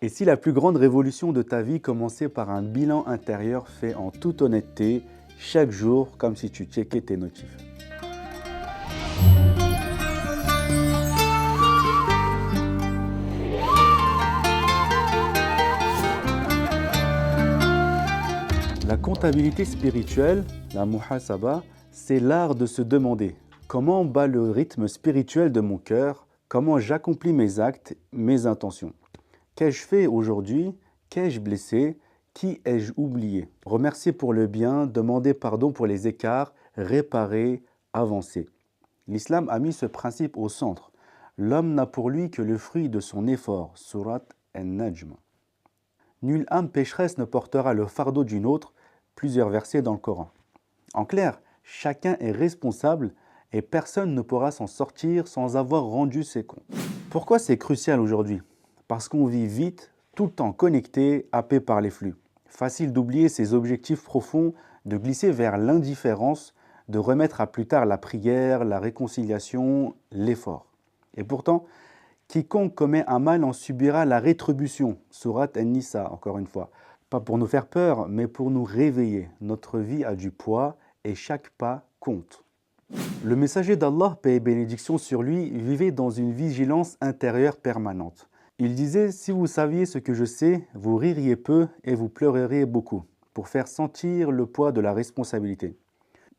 Et si la plus grande révolution de ta vie commençait par un bilan intérieur fait en toute honnêteté, chaque jour, comme si tu checkais tes notifs? La comptabilité spirituelle, la muhasaba, c'est l'art de se demander comment bat le rythme spirituel de mon cœur, comment j'accomplis mes actes, mes intentions. Qu'ai-je fait aujourd'hui? Qu'ai-je blessé? Qui ai-je oublié? Remercier pour le bien, demander pardon pour les écarts, réparer, avancer. L'islam a mis ce principe au centre. L'homme n'a pour lui que le fruit de son effort. Surat An-Najm. Nulle âme pécheresse ne portera le fardeau d'une autre. Plusieurs versets dans le Coran. En clair, chacun est responsable et personne ne pourra s'en sortir sans avoir rendu ses comptes. Pourquoi c'est crucial aujourd'hui? Parce qu'on vit vite, tout le temps connecté, happé par les flux. Facile d'oublier ses objectifs profonds, de glisser vers l'indifférence, de remettre à plus tard la prière, la réconciliation, l'effort. Et pourtant, quiconque commet un mal en subira la rétribution. Sourate An-Nisa, encore une fois. Pas pour nous faire peur, mais pour nous réveiller. Notre vie a du poids et chaque pas compte. Le messager d'Allah, paix et bénédiction sur lui, vivait dans une vigilance intérieure permanente. Il disait « Si vous saviez ce que je sais, vous ririez peu et vous pleureriez beaucoup » pour faire sentir le poids de la responsabilité.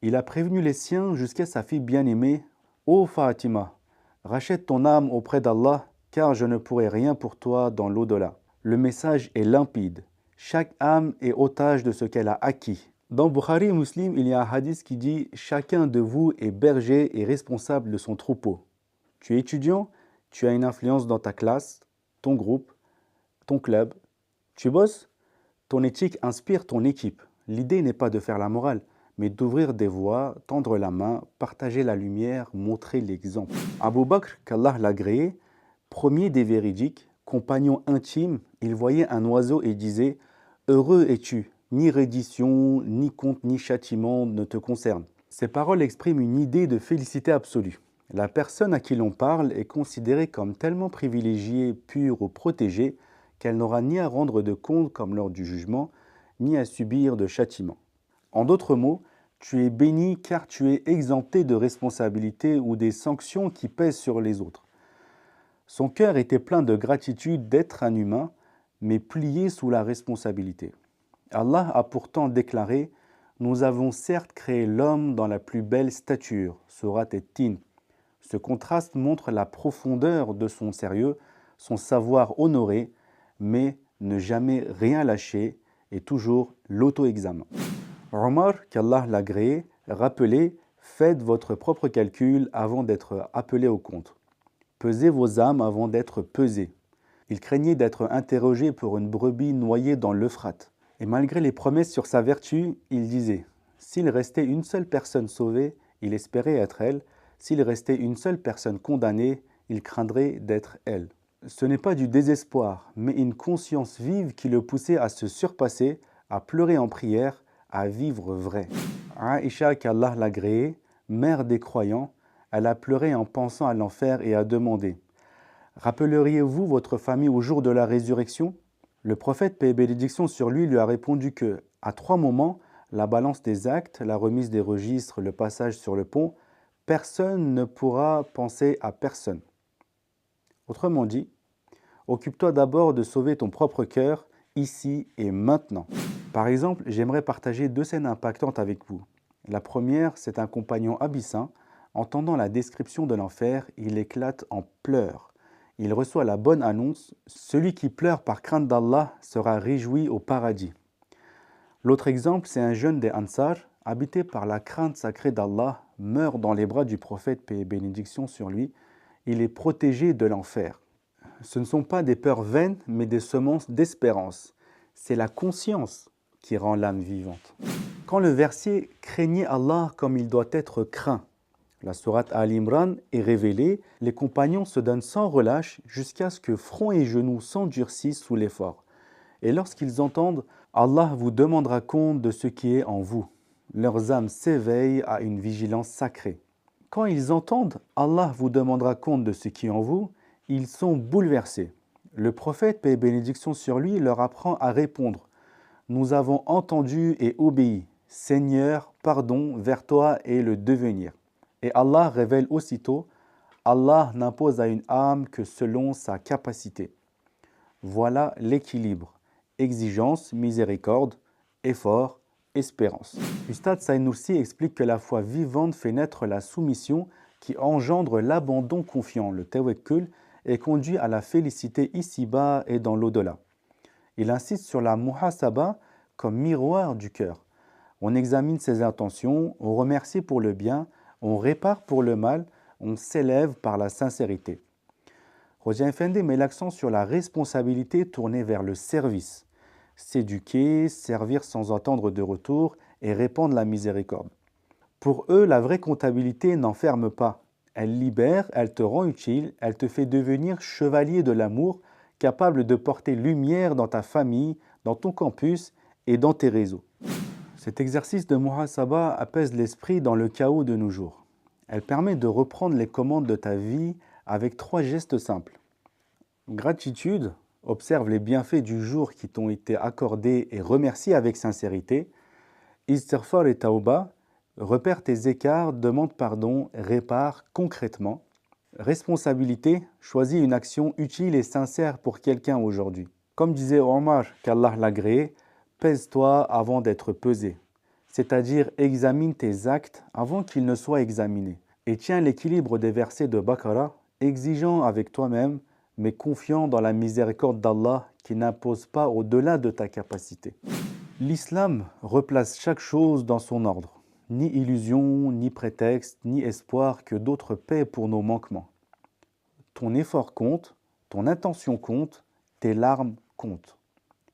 Il a prévenu les siens jusqu'à sa fille bien-aimée « Ô Fatima, rachète ton âme auprès d'Allah, car je ne pourrai rien pour toi dans l'au-delà. » Le message est limpide. Chaque âme est otage de ce qu'elle a acquis. Dans Bukhari et Muslim, il y a un hadith qui dit « Chacun de vous est berger et responsable de son troupeau. » Tu es étudiant, tu as une influence dans ta classe, ton groupe, ton club. Tu bosses, ton éthique inspire ton équipe. L'idée n'est pas de faire la morale, mais d'ouvrir des voies, tendre la main, partager la lumière, montrer l'exemple. Abu Bakr, qu'Allah l'a agréé, premier des véridiques, compagnon intime, il voyait un oiseau et disait « Heureux es-tu, ni reddition, ni compte, ni châtiment ne te concernent. » Ces paroles expriment une idée de félicité absolue. La personne à qui l'on parle est considérée comme tellement privilégiée, pure ou protégée qu'elle n'aura ni à rendre de compte comme lors du jugement, ni à subir de châtiment. En d'autres mots, tu es béni car tu es exempté de responsabilités ou des sanctions qui pèsent sur les autres. Son cœur était plein de gratitude d'être un humain, mais plié sous la responsabilité. Allah a pourtant déclaré « Nous avons certes créé l'homme dans la plus belle stature » Sourate At-Tin. Ce contraste montre la profondeur de son sérieux, son savoir honoré, mais ne jamais rien lâcher et toujours l'auto-examen. Omar, qu'Allah l'a agréé, rappelait « Faites votre propre calcul avant d'être appelé au compte. Pesez vos âmes avant d'être pesées. » Il craignait d'être interrogé pour une brebis noyée dans l'Euphrate. Et malgré les promesses sur sa vertu, il disait « S'il restait une seule personne sauvée, il espérait être elle. S'il restait une seule personne condamnée, il craindrait d'être elle. » Ce n'est pas du désespoir, mais une conscience vive qui le poussait à se surpasser, à pleurer en prière, à vivre vrai. Aïcha, qu'Allah l'a agréée, mère des croyants, elle a pleuré en pensant à l'enfer et a demandé « Rappelleriez-vous votre famille au jour de la résurrection ?» Le prophète, paix et bénédiction sur lui, lui a répondu que, à 3 moments, la balance des actes, la remise des registres, le passage sur le pont, personne ne pourra penser à personne. Autrement dit, occupe-toi d'abord de sauver ton propre cœur, ici et maintenant. Par exemple, j'aimerais partager 2 scènes impactantes avec vous. La première, c'est un compagnon abyssin. Entendant la description de l'enfer, il éclate en pleurs. Il reçoit la bonne annonce, celui qui pleure par crainte d'Allah sera réjoui au paradis. L'autre exemple, c'est un jeune des Ansar, habité par la crainte sacrée d'Allah, meurt dans les bras du prophète, paix et bénédiction sur lui. Il est protégé de l'enfer. Ce ne sont pas des peurs vaines, mais des semences d'espérance. C'est la conscience qui rend l'âme vivante. Quand le verset « Craignez Allah comme il doit être craint », la sourate Al-Imran est révélée, les compagnons se donnent sans relâche jusqu'à ce que front et genoux s'endurcissent sous l'effort. Et lorsqu'ils entendent « Allah vous demandera compte de ce qui est en vous », leurs âmes s'éveillent à une vigilance sacrée. Quand ils entendent « Allah vous demandera compte de ce qui est en vous », ils sont bouleversés. Le prophète, paix et bénédiction sur lui, leur apprend à répondre. Nous avons entendu et obéi. Seigneur, pardon, vers toi est le devenir. Et Allah révèle aussitôt, Allah n'impose à une âme que selon sa capacité. Voilà l'équilibre. Exigence, miséricorde, effort, espérance. Ustad Saïd Nursi explique que la foi vivante fait naître la soumission qui engendre l'abandon confiant, le tawakkul, et conduit à la félicité ici-bas et dans l'au-delà. Il insiste sur la muhasaba comme miroir du cœur. On examine ses intentions, on remercie pour le bien, on répare pour le mal, on s'élève par la sincérité. Roger Effendi met l'accent sur la responsabilité tournée vers le service. S'éduquer, servir sans attendre de retour et répandre la miséricorde. Pour eux, la vraie comptabilité n'enferme pas. Elle libère, elle te rend utile, elle te fait devenir chevalier de l'amour, capable de porter lumière dans ta famille, dans ton campus et dans tes réseaux. Cet exercice de muhasaba apaise l'esprit dans le chaos de nos jours. Elle permet de reprendre les commandes de ta vie avec 3 gestes simples. Gratitude, observe les bienfaits du jour qui t'ont été accordés et remercie avec sincérité. Istighfar et tauba, repère tes écarts, demande pardon, répare concrètement. Responsabilité, choisis une action utile et sincère pour quelqu'un aujourd'hui. Comme disait Omar, qu'Allah l'agréé, pèse-toi avant d'être pesé. C'est-à-dire examine tes actes avant qu'ils ne soient examinés. Et tiens l'équilibre des versets de Baqara, exigeant avec toi-même, mais confiant dans la miséricorde d'Allah qui n'impose pas au-delà de ta capacité. L'islam replace chaque chose dans son ordre. Ni illusion, ni prétexte, ni espoir que d'autres paient pour nos manquements. Ton effort compte, ton intention compte, tes larmes comptent.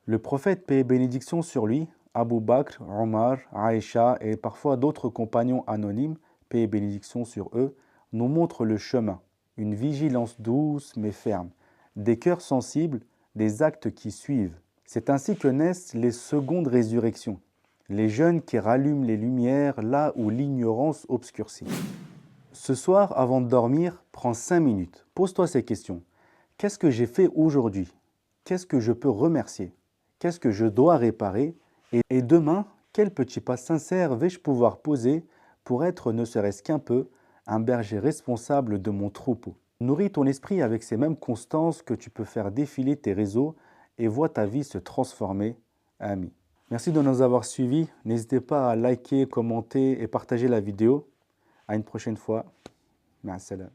Le prophète, paix et bénédiction sur lui, Abu Bakr, Omar, Aïcha et parfois d'autres compagnons anonymes, paix et bénédiction sur eux, nous montrent le chemin. Une vigilance douce mais ferme, des cœurs sensibles, des actes qui suivent. C'est ainsi que naissent les secondes résurrections, les jeunes qui rallument les lumières là où l'ignorance obscurcit. Ce soir, avant de dormir, prends 5 minutes. Pose-toi ces questions. Qu'est-ce que j'ai fait aujourd'hui? Qu'est-ce que je peux remercier? Qu'est-ce que je dois réparer? Et demain, quel petit pas sincère vais-je pouvoir poser pour être, ne serait-ce qu'un peu, un berger responsable de mon troupeau? Nourris ton esprit avec ces mêmes constances que tu peux faire défiler tes réseaux et vois ta vie se transformer. Amis. Merci de nous avoir suivis. N'hésitez pas à liker, commenter et partager la vidéo. À une prochaine fois. Ma'as salam.